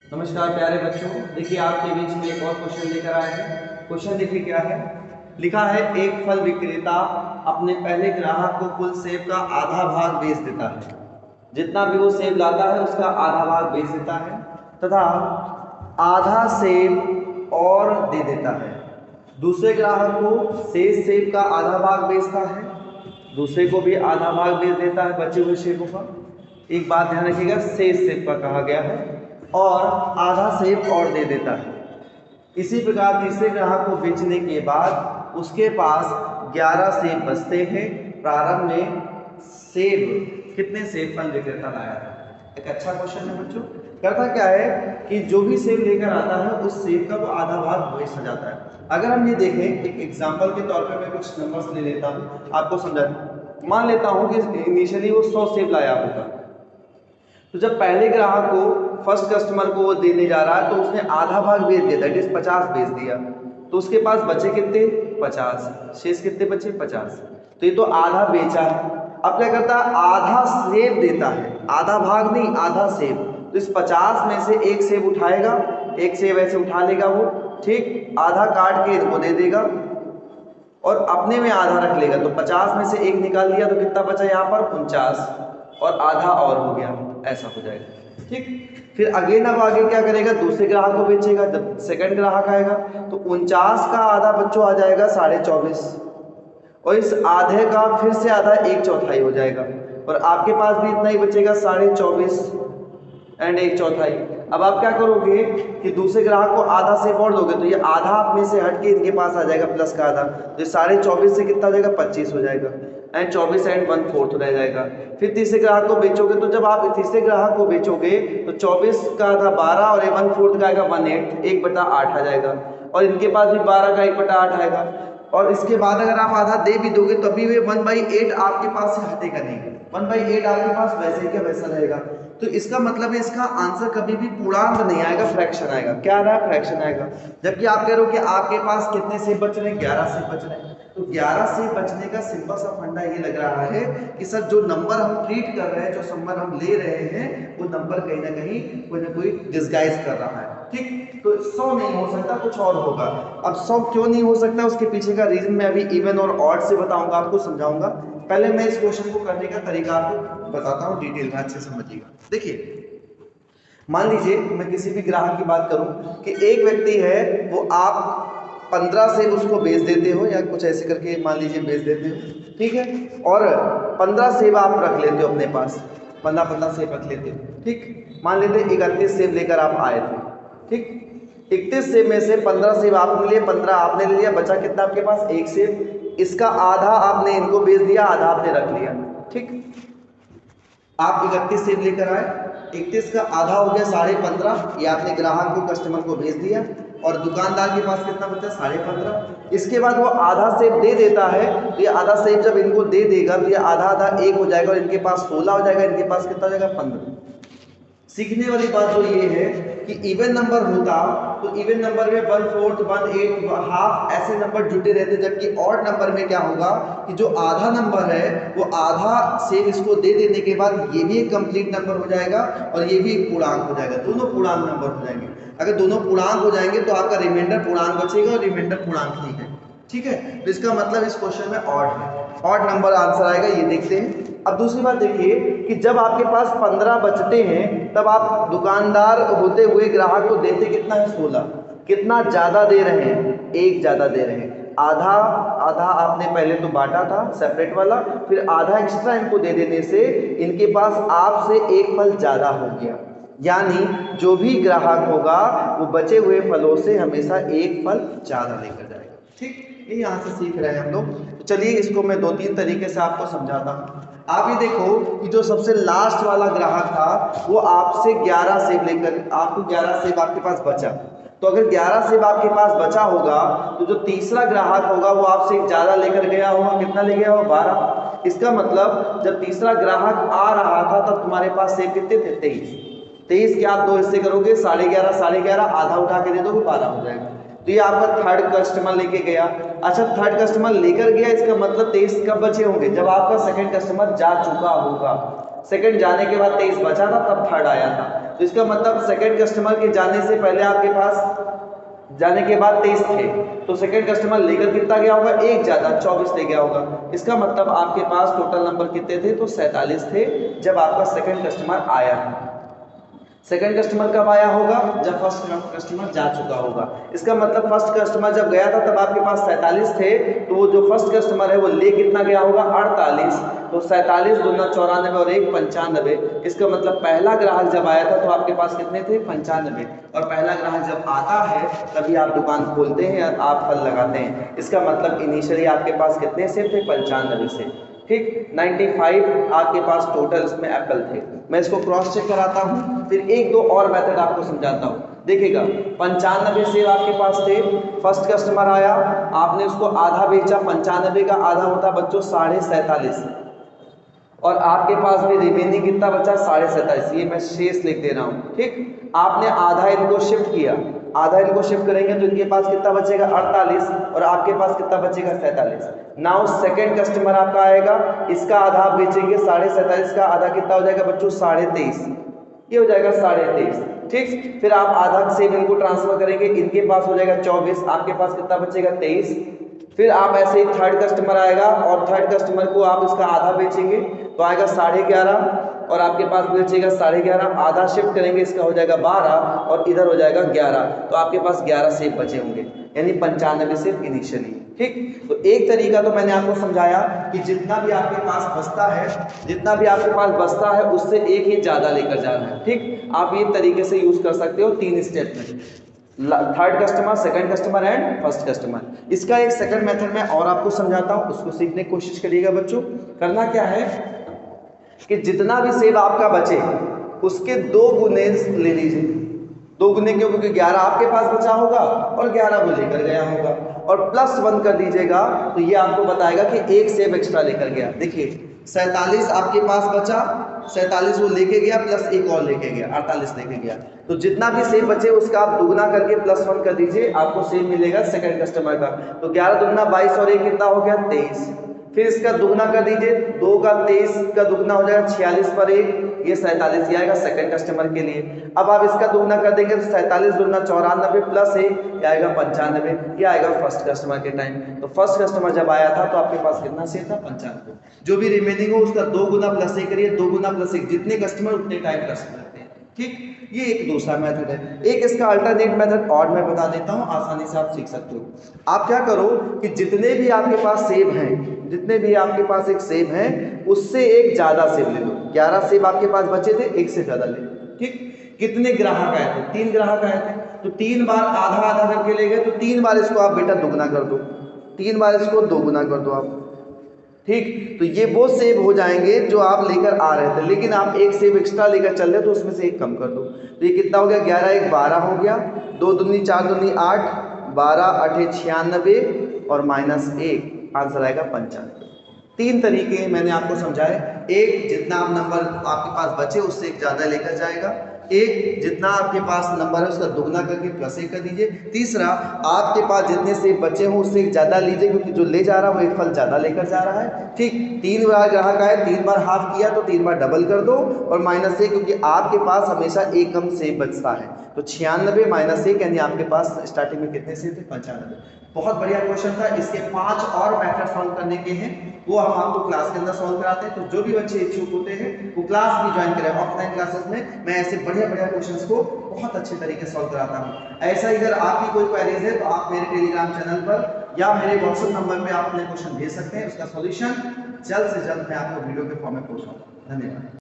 नमस्कार प्यारे बच्चों, देखिए आपके बीच में एक और क्वेश्चन लेकर आए हैं। क्वेश्चन देखिए क्या है। लिखा है एक फल विक्रेता अपने पहले ग्राहक को कुल सेब का आधा भाग बेच देता है। जितना भी वो सेब लाता है उसका आधा भाग बेच देता है तथा आधा सेब और दे देता है। दूसरे ग्राहक को शेष सेब का आधा भाग बेचता है, दूसरे को भी आधा भाग बेच देता है बचे हुए सेबों का। एक बात ध्यान रखिएगा, शेष सेब का कहा गया है और आधा सेब और दे देता है। इसी प्रकार तीसरे ग्राहक को बेचने के बाद उसके पास 11 सेब बचते हैं। प्रारंभ में सेब कितने सेब फल विक्रेता लाया था। एक अच्छा क्वेश्चन है बच्चों। करता क्या है कि जो भी सेब लेकर आता है उस सेब का वो आधा भाग बेच जाता है। अगर हम ये देखें, एक एग्जांपल के तौर पे मैं कुछ नंबर्स ले लेता हूँ आपको समझा। मान लेता हूँ कि इनिशियली वो 100 सेब लाया होगा, तो जब पहले ग्राहक को फर्स्ट कस्टमर को वो देने जा रहा है तो उसने आधा भाग बेच दिया, दैट इज 50 बेच दिया। तो उसके पास बचे कितने? 50। शेष कितने बचे? 50। तो ये तो आधा बेचा है। अब क्या करता है? आधा सेब देता है, आधा भाग नहीं, आधा सेब। तो इस 50 में से एक सेब उठाएगा, एक सेब ऐसे उठा लेगा वो, ठीक, आधा काट के इसको दे देगा और अपने में आधा रख लेगा। तो 50 में से एक निकाल दिया तो कितना बचा यहाँ पर? 49 और आधा और हो गया, ऐसा हो जाएगा, ठीक। फिर अगेन अब आगे क्या करेगा? दूसरे ग्राहक को बेचेगा। जब सेकंड ग्राहक आएगा तो 49 का आधा बच्चों आ जाएगा 24.5 और इस आधे का फिर से आधा 1/4 हो जाएगा और आपके पास भी इतना ही बचेगा 24.5 एंड 1/4। अब आप क्या करोगे कि दूसरे ग्राहक को आधा सेब और दोगे तो ये आधा अपने से हट के इनके पास आ जाएगा प्लस का आधा। तो 24.5 से कितना हो जाएगा? 25 हो जाएगा एंड 24 एंड 1/4 रह जाएगा। फिर तीसरे ग्राहक को बेचोगे तो जब आप तीसरे ग्राहक को बेचोगे तो 24 का आधा 12 और 1/4 का आएगा 1/8, 1/8 आ जाएगा और इनके पास भी 12 का 1/8 आएगा। और इसके बाद अगर आप आधा दे भी दोगे तभी वे 1/8 आपके पास से हटेगा नहीं, 1/8 आपके पास वैसे क्या वैसा रहेगा। तो इसका मतलब है इसका आंसर कभी भी पूर्णांक नहीं आएगा, फ्रैक्शन आएगा। क्या आ रहा है? फ्रैक्शन आएगा। जबकि आप कह रहे हो कि आपके पास कितने सेब बच रहे हैं? 11 सेब बच रहे हैं। तो 11 सेब बचने का सिंपल सा फंडा ये लग रहा है कि सर जो नंबर हम ट्रीट कर रहे हैं, जो नंबर हम ले रहे हैं, वो नंबर कहीं ना कोई डिस्गाइज कर रहा है, ठीक। तो 100 नहीं हो सकता, कुछ और होगा। अब 100 क्यों नहीं हो सकता, उसके पीछे का रीजन मैं अभी इवन और ऑड से बताऊंगा, आपको समझाऊंगा। पहले मैं इस क्वेश्चन को करने का तरीका आपको बताता हूँ, डिटेल में अच्छे समझिएगा। देखिए, मान लीजिए मैं किसी भी ग्राहक की बात करूं कि एक व्यक्ति है, वो आप 15 सेब उसको बेच देते हो या कुछ ऐसे करके मान लीजिए बेच देते हो, ठीक है। और 15 सेब आप रख लेते हो अपने पास, 15 सेब रख लेते हो, ठीक। मान लेते 31 सेब लेकर आप आए थे, ठीक। 31 सेब में से 15 सेब आपने लिए, 15 आपने ले लिया, बचा कितना आपके पास? एक सेब। इसका आधा आपने इनको बेच दिया, आधा आपने रख लिया, ठीक। आप 31 सेब लेकर आए, 31 का आधा हो गया 15.5, ये आपने ग्राहक को, कस्टमर को भेज दिया और दुकानदार के पास कितना बचा? 15.5। इसके बाद वो आधा सेब दे देता है, तो ये आधा सेब जब इनको दे देगा तो ये आधा आधा एक हो जाएगा और इनके पास 16 हो जाएगा, इनके पास कितना हो जाएगा? 15। सीखने वाली बात तो ये है कि इवन नंबर होता तो इवन नंबर में 1/4, 1/8, हाफ ऐसे नंबर जुटे रहते, जबकि ऑड नंबर में क्या होगा कि जो आधा नंबर है वो आधा सेब इसको दे देने के बाद ये भी एक कंप्लीट नंबर हो जाएगा और ये भी एक पूर्णांक हो जाएगा, दोनों पूर्णांक नंबर हो जाएंगे। अगर दोनों पूर्णांक हो जाएंगे तो आपका रिमाइंडर पूर्णांक बचेगा और रिमाइंडर पूर्णांक नहीं है, ठीक है। तो इसका मतलब इस क्वेश्चन में ऑड है, ऑड नंबर आंसर आएगा, ये देखते हैं। अब दूसरी बात देखिए कि जब आपके पास 15 बचते हैं तब आप दुकानदार होते हुए ग्राहक को देते कितना है? 16। कितना ज्यादा दे रहे हैं? एक ज्यादा दे रहे हैं। आधा आधा आपने पहले तो बांटा था सेपरेट वाला, फिर आधा एक्स्ट्रा इनको दे देने से इनके पास आपसे एक फल ज्यादा हो गया। यानी जो भी ग्राहक होगा वो बचे हुए फलों से हमेशा एक फल ज्यादा लेकर जाएगा, ठीक। ये यहाँ से सीख रहे हैं हम लोग। तो चलिए इसको मैं 2-3 तरीके से आपको समझाता हूँ। आप ये देखो कि जो सबसे लास्ट वाला ग्राहक था वो आपसे 11 सेब लेकर, आपको 11 सेब आपके पास बचा। तो अगर 11 सेब आपके पास बचा होगा तो जो तीसरा ग्राहक होगा वो आपसे ज्यादा लेकर गया होगा, कितना ले गया होगा? 12। इसका मतलब जब तीसरा ग्राहक आ रहा था तब तुम्हारे पास सेब कितने थे? 23। 23 के आप दो हिस्से करोगे, 11.5 11.5, आधा उठा के दे दोगे, 12 हो जाएगा। तो ये आपका थर्ड कस्टमर लेके गया। अच्छा, थर्ड कस्टमर लेकर गया, इसका मतलब 23 कब बचे होंगे? जब आपका सेकंड कस्टमर जा चुका होगा। सेकंड जाने के बाद 23 बचा था, तब थर्ड आया था। तो इसका मतलब सेकंड कस्टमर के जाने से पहले आपके पास जाने के बाद 23 थे, तो सेकंड कस्टमर लेकर कितना गया होगा, एक ज्यादा 24 ले गया होगा। इसका मतलब आपके पास टोटल नंबर कितने थे, तो 47 थे जब आपका सेकंड कस्टमर आया। सेकंड कस्टमर कब आया होगा, जब फर्स्ट कस्टमर जा चुका होगा। इसका मतलब फर्स्ट कस्टमर जब गया था तब आपके पास 47 थे, तो वो जो फर्स्ट कस्टमर है वो ले कितना गया होगा, 48। तो 47 दूना 94 और 1 95। इसका मतलब पहला ग्राहक जब आया था तो आपके पास कितने थे, 95। और पहला ग्राहक जब आता है तभी आप दुकान खोलते हैं या आप फल लगाते हैं। इसका मतलब इनिशियली आपके पास कितने सेब थे, 95 से। ठीक, 95 आपके पास टोटल इसमें एप्पल थे। मैं इसको क्रॉस चेक कराता हूँ, फिर एक दो और मेथड आपको समझाता हूँ। देखिएगा 95 सेब आपके पास थे, फर्स्ट कस्टमर आया, आपने उसको आधा बेचा, 95 का आधा होता बच्चों 47.5, और आपके पास भी रिमेनिंग कितना बचा, 47.5। ये मैं शेष लिख दे रहा हूँ। ठीक, आपने आधा इनको शिफ्ट किया, आधा इनको शिफ्ट करेंगे तो इनके पास कितना बचेगा, 48, और आपके पास कितना बचेगा, 47। नाउ सेकंड कस्टमर आपका आएगा, इसका आधा आप बेचेंगे, 47.5 का आधा कितना हो जाएगा बच्चों, 23.5। ये हो जाएगा 23.5। ठीक, फिर आप आधा सेब इनको ट्रांसफर करेंगे, इनके पास हो जाएगा 24, आपके पास कितना बचेगा, 23। फिर आप ऐसे ही थर्ड कस्टमर आएगा और थर्ड कस्टमर को आप इसका आधा बेचेंगे तो आएगा 11.5, और आपके पास बचेगा 11.5, आधा शिफ्ट करेंगे इसका हो जाएगा 12, और इधर हो जाएगा 11, तो आपके पास 11 सेब बचे होंगे, यानी 95 सेब इनिशियली। ठीक, तो एक तरीका तो मैंने आपको समझाया कि जितना भी आपके पास बचता है, जितना भी आपके पास बचता है उससे एक ही ज्यादा लेकर जाना है। ठीक, आप ये तरीके से यूज कर सकते हो 3 स्टेप में, third customer, second customer and first customer. इसका एक सेकंड मेथड मैं और आपको समझाता हूं, उसको सीखने की कोशिश करिएगा बच्चों। करना क्या है कि जितना भी सेब आपका बचे उसके 2 गुने ले लीजिए। 2 गुने क्यों, क्योंकि 11 आपके पास बचा होगा और 11 वो लेकर गया होगा, और +1 कर दीजिएगा तो ये आपको बताएगा कि एक सेब एक्स्ट्रा लेकर गया। देखिए 47 आपके पास बचा, 47 वो लेके गया प्लस एक और लेके गया, 48 लेके गया। तो जितना भी सेब बचे उसका आप दुगना करके +1 कर दीजिए, आपको सेब मिलेगा सेकंड कस्टमर का। तो 11 दुगना 22 और 1 कितना हो गया, 23। फिर इसका दुगना कर दीजिए, 2 का 23 का दुगना हो जाएगा 46 पर 1, ये 47 आएगा सेकंड कस्टमर के लिए। अब आप इसका दुगना कर देंगे तो 47 दुगना 94 प्लस 1 ये आएगा 95, ये आएगा फर्स्ट कस्टमर के टाइम। तो फर्स्ट कस्टमर जब आया था तो आपके पास कितना सेब था, 95। जो भी रिमेनिंग हो उसका 2 गुना +1 करिए, 2 गुना +1, जितने कस्टमर उतने टाइम कर सकते हैं। ठीक, ये एक दूसरा मेथड है। एक इसका अल्टरनेट मेथड और मैं बता देता हूँ, आसानी से आप सीख सकते हो। आप क्या करो कि जितने भी आपके पास सेब हैं, जितने भी आपके पास एक सेब है उससे एक ज्यादा सेब ले लो। 11 सेब आपके पास बचे थे, एक से ज्यादा ले लो। ठीक, कितने ग्राहक आए थे, 3 ग्राहक आए थे, तो 3 बार आधा आधा करके ले गए, तो 3 बार इसको आप बेटा दुगना कर दो, 3 बार इसको 2 गुना कर दो आप। ठीक, तो ये वो सेब हो जाएंगे जो आप लेकर आ रहे थे, लेकिन आप एक सेब एक्स्ट्रा लेकर चल रहे तो उसमें से एक कम कर दो। तो ये कितना हो गया, 11 1 12 हो गया, 2 दूनी 4 दूनी 8, 12 8 96 और -1, आंसर आएगा 95। 3 तरीके मैंने आपको समझाए। एक, जितना आप नंबर आपके पास बचे उससे एक ज्यादा लेकर जाएगा। एक, जितना आपके पास नंबर है उसका दुगना करके +1 कर दीजिए। तीसरा, आपके पास जितने सेब बचे हों उससे एक ज्यादा लीजिए, क्योंकि जो ले जा रहा है वो एक फल ज्यादा लेकर जा रहा है। ठीक, 3 बार ग्राहक आए, 3 बार हाफ किया तो 3 बार डबल कर दो, और -1, क्योंकि आपके पास हमेशा एक कम सेब बचता है। तो 96 -1 यानी आपके पास स्टार्टिंग में कितने सेब थे, 95। बहुत बढ़िया क्वेश्चन था। इसके 5 और मेथड सॉल्व करने के हैं, वो हम आपको क्लास के अंदर सॉल्व कराते हैं। तो जो भी बच्चे इच्छुक होते हैं वो क्लास भी ज्वाइन करें। ऑफलाइन क्लासेस में मैं ऐसे बढ़िया बढ़िया क्वेश्चंस को बहुत अच्छे तरीके से सॉल्व कराता हूँ। ऐसा अगर आपकी कोई क्वेरीज है तो आप मेरे टेलीग्राम चैनल पर या मेरे व्हाट्सएप नंबर पे आप अपने क्वेश्चन भेज सकते हैं। उसका सॉल्यूशन जल्द से जल्द मैं आपको वीडियो के फॉर्म में पहुंचाऊंगा। धन्यवाद।